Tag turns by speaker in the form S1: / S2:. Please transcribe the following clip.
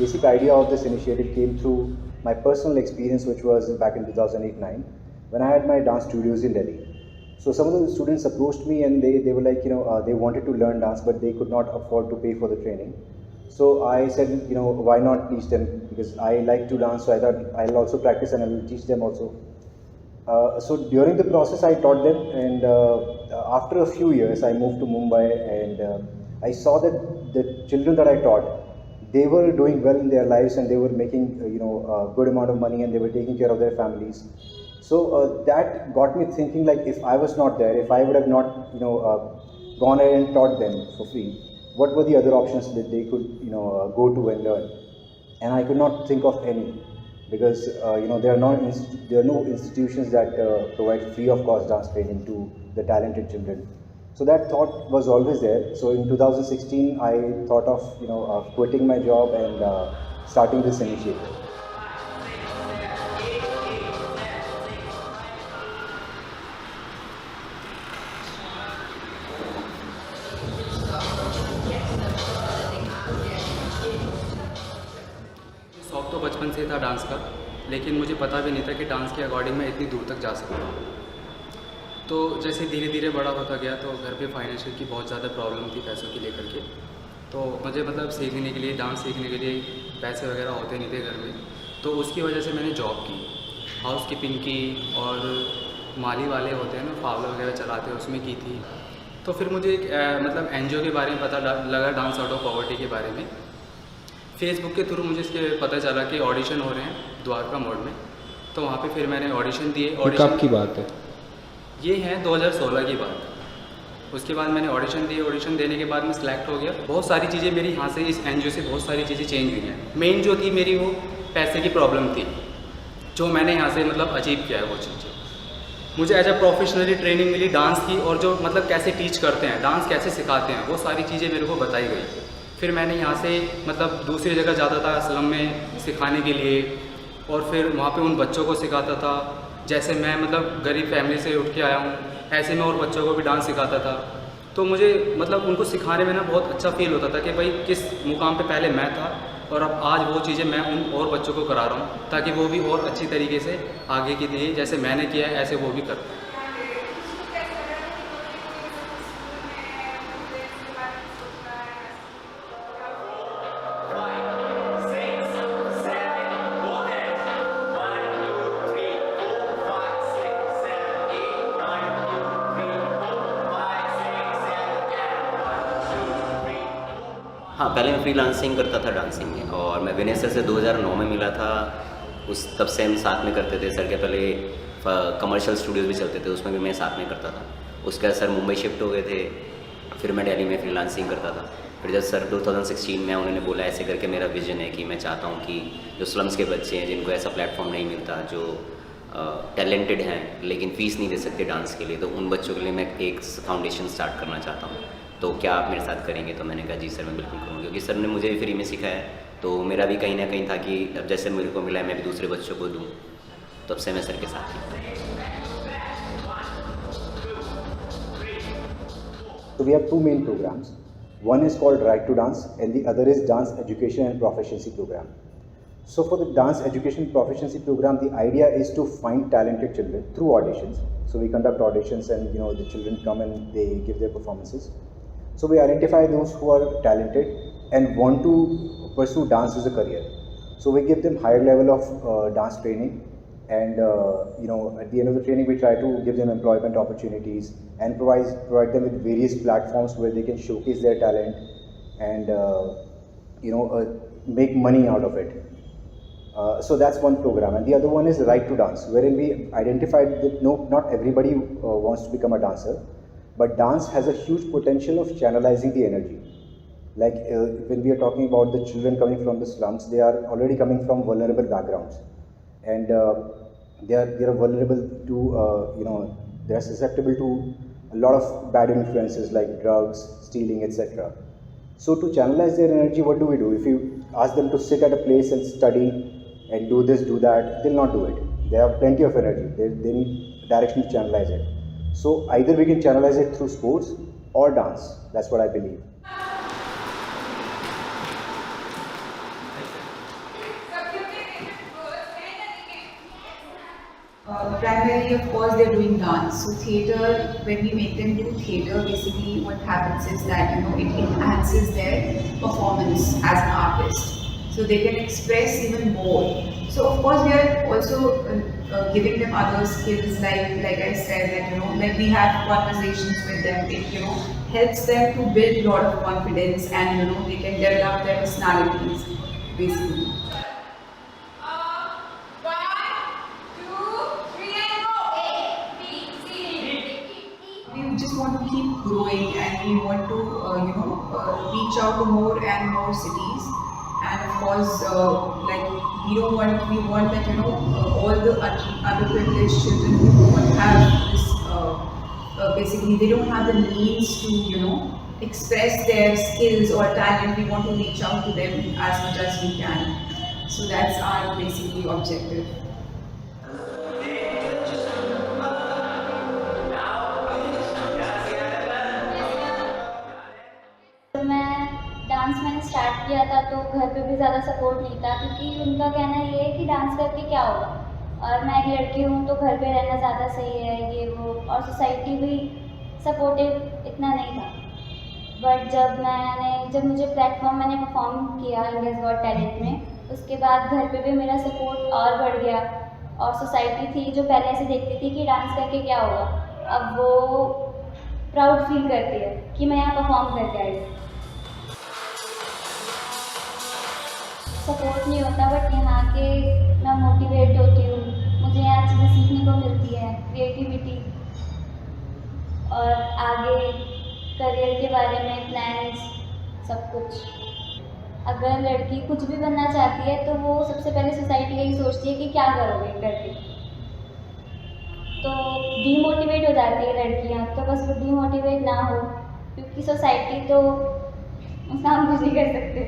S1: basic idea of this initiative came through my personal experience, which was back in 2008-9, when I had my dance studios in Delhi. So some of the students approached me and they were like, they wanted to learn dance, but they could not afford to pay for the training. So I said, why not teach them? Because I like to dance, so I thought I'll also practice and I will teach them also. So during the process, I taught them, and after a few years, I moved to Mumbai, and I saw that the children that I taught, they were doing well in their lives, and they were making a good amount of money, and they were taking care of their families. So that got me thinking, like, if I was not there, if I would have not gone ahead and taught them for free, what were the other options that they could go to and learn? And I could not think of any, because there are no institutions that provide free of cost dance training to the talented children. So that thought was always there. So in 2016, I thought of quitting my job and starting this initiative.
S2: शौक तो बचपन से था dance का, लेकिन मुझे पता भी नहीं था कि डांस के अकॉर्डिंग मैं इतनी दूर तक जा सकता हूँ। तो जैसे धीरे धीरे बड़ा होता गया तो घर पे फाइनेंशियल की बहुत ज़्यादा प्रॉब्लम थी पैसों की लेकर के। तो मुझे मतलब सीखने के लिए, डांस सीखने के लिए पैसे वगैरह होते नहीं थे घर में। तो उसकी वजह से मैंने जॉब की, हाउस कीपिंग की, और माली वाले होते हैं ना, फावला वगैरह चलाते हैं, उसमें की थी। तो फिर मुझे एक मतलब एनजीओ के बारे में पता लगा, डांस आउट ऑफ पॉवर्टी के बारे में। फेसबुक के थ्रू मुझे इसके पता चला कि ऑडिशन हो रहे हैं द्वारका मोड़ में। तो वहाँ पे फिर मैंने ऑडिशन दिए।
S3: कब की बात है?
S2: ये है 2016 की बात। उसके बाद मैंने ऑडिशन दिए, ऑडिशन देने के बाद मैं सिलेक्ट हो गया। बहुत सारी चीज़ें मेरी यहाँ से, इस एनजीओ से बहुत सारी चीज़ें चेंज हुई हैं। मेन जो थी मेरी, वो पैसे की प्रॉब्लम थी, जो मैंने यहाँ से मतलब अचीव किया है वो चीज़ें। मुझे एज अ प्रोफेशनली ट्रेनिंग मिली डांस की, और जो मतलब कैसे टीच करते हैं, डांस कैसे सिखाते हैं, वो सारी चीज़ें मेरे को बताई गई। फिर मैंने यहाँ से मतलब दूसरी जगह जाता था स्लम में सिखाने के लिए, और फिर वहाँ पे उन बच्चों को सिखाता था। जैसे मैं मतलब गरीब फैमिली से उठ के आया हूँ, ऐसे में और बच्चों को भी डांस सिखाता था। तो मुझे मतलब उनको सिखाने में ना बहुत अच्छा फील होता था कि भाई किस मुकाम पे पहले मैं था, और अब आज वो चीज़ें मैं उन और बच्चों को करा रहा हूँ, ताकि वो भी और अच्छी तरीके से आगे की दिए, जैसे मैंने किया है ऐसे वो भी कर।
S4: हाँ, पहले मैं फ्रीलांसिंग करता था डांसिंग में, और मैं विनय सर से 2009 में मिला था। तब से हम साथ में करते थे। सर के पहले कमर्शियल स्टूडियोज़ भी चलते थे, उसमें भी मैं साथ में करता था। उसके बाद सर मुंबई शिफ्ट हो गए थे, फिर मैं दिल्ली में फ्रीलांसिंग करता था। फिर जब सर 2016 में उन्होंने बोला ऐसे करके मेरा विजन है कि मैं चाहता हूँ कि जो स्लम्स के बच्चे हैं, जिनको ऐसा प्लेटफॉर्म नहीं मिलता, जो टैलेंटेड हैं लेकिन फ़ीस नहीं दे सकते डांस के लिए, तो उन बच्चों के लिए मैं एक फाउंडेशन स्टार्ट करना चाहता हूँ। तो क्या आप मेरे साथ करेंगे? तो मैंने कहा जी सर, मैं बिल्कुल करूँगा, क्योंकि सर ने मुझे भी फ्री में सिखाया। तो मेरा भी कहीं ना कहीं था कि अब जैसे मेरे को मिला है मैं भी दूसरे बच्चों को दूँ। तब से मैं सर के साथ ही।
S1: So we have two main programs. One is called Right to Dance, and the other is Dance Education and Proficiency Program. So for the Dance Education and Proficiency Program, the idea is to find talented children through auditions. So we conduct auditions, and the children come and they give their performances. So we identify those who are talented and want to pursue dance as a career. So we give them higher level of dance training, and at the end of the training we try to give them employment opportunities and provide them with various platforms where they can showcase their talent and make money out of it. So that's one program, and the other one is Right to Dance, wherein we identified that not everybody wants to become a dancer, but dance has a huge potential of channelizing the energy. Like when we are talking about the children coming from the slums, they are already coming from vulnerable backgrounds, and they are vulnerable to they are susceptible to a lot of bad influences like drugs, stealing, etc. So to channelize their energy, what do we do? If you ask them to sit at a place and study and do this, do that, they'll not do it. They have plenty of energy. They need direction to channelize it. So either we can channelize it through sports or dance. That's what I believe.
S3: Primarily, of course, they're doing dance. So theatre, when we make them do theatre, basically what happens is that it enhances their performance as an artist. So they can express even more. So of course, we are also giving them other skills, like I said, that like we have conversations with them. It helps them to build a lot of confidence, and they can develop their personalities, basically. We just want to keep growing, and we want to reach out to more and more cities. And of course, we want that all the underprivileged children who don't have this basically they don't have the means to express their skills or talent. We want to reach out to them as much as we can. So that's our basically objective.
S5: तो dance मैंने start किया था तो घर पे भी ज़्यादा support नहीं था, क्योंकि उनका कहना ये है कि डांस करके क्या होगा, और मैं एक लड़की हूँ तो घर पे रहना ज़्यादा सही है, ये वो, और सोसाइटी भी सपोर्टिव इतना नहीं था। बट जब मुझे प्लेटफॉर्म मैंने परफॉर्म किया इंडियाज़ गॉट टैलेंट में, उसके बाद घर पे भी मेरा सपोर्ट और बढ़ गया, और सोसाइटी थी जो पहले ऐसे देखती थी कि डांस करके क्या होगा, अब वो प्राउड फील करती है कि मैं यहाँ परफॉर्म करके आई। सपोर्ट नहीं होता, बट यहाँ के मैं मोटिवेट होती हूँ, मुझे यहाँ चीज़ें सीखने को मिलती है, क्रिएटिविटी और आगे करियर के बारे में प्लान्स, सब कुछ। अगर लड़की कुछ भी बनना चाहती है तो वो सबसे पहले सोसाइटी यही सोचती है कि क्या करोगे करके, तो डीमोटिवेट हो जाती है लड़कियाँ। तो बस वो डीमोटिवेट ना हो, क्योंकि सोसाइटी तो उसका हम कुछ नहीं कर सकते।